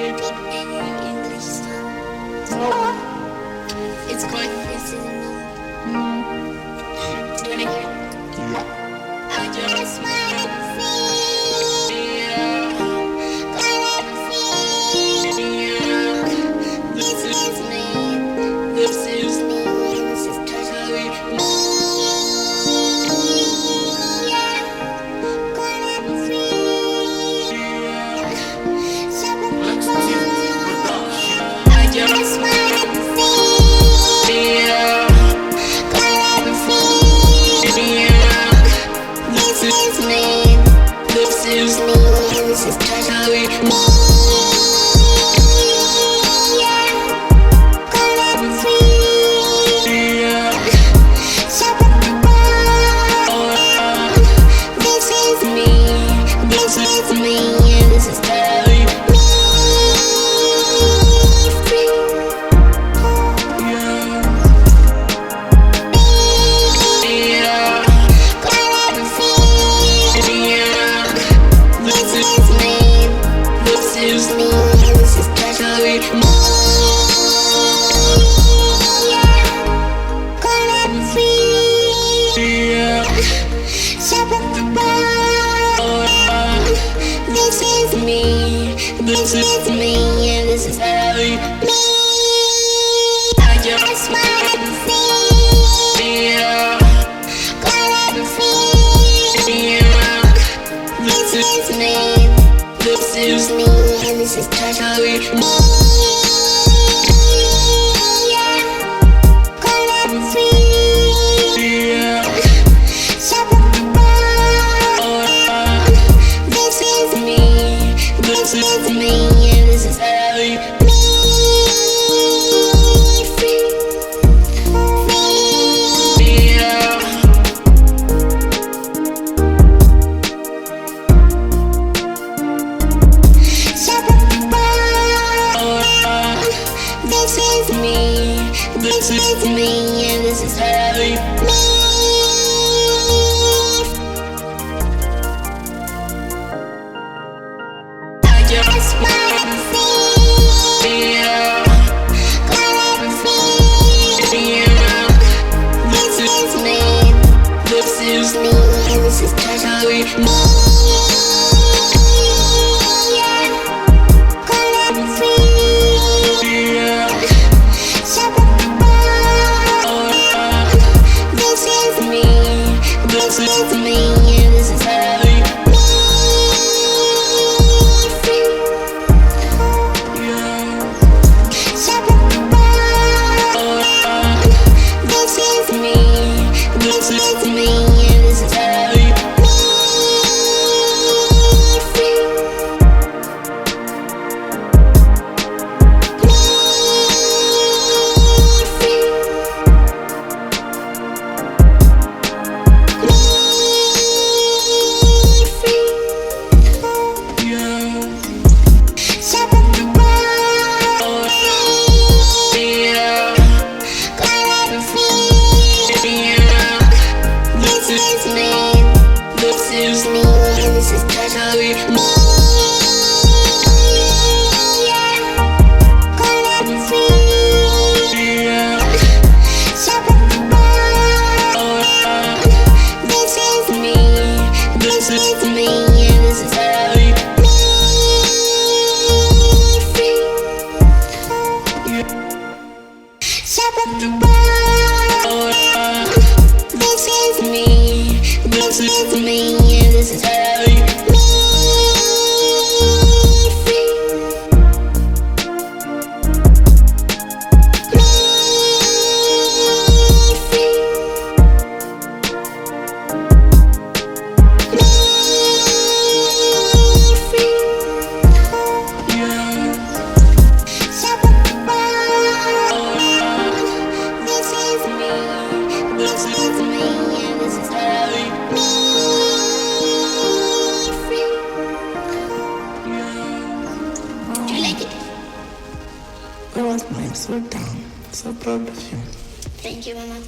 English song. It's quite do it again. I just wanna this is me, this is totally me. This is totally me. This is me, and this is totally me. I just wanna feel, gonna feel. This is me, and this is totally me. This is me, and this is totally me. This is me, and this is totally me. I just wanna feel, gonna feel. This is me, and this is totally me. This is me, and this is totally me. This is me, and this is totally me. This is me, and this is totally me. This is me, and this is totally me. This is me, this is me, and this is totally me. This is me, and this is totally me. Do you like it? It was nice, well done. So proud of you. Thank you, Mama.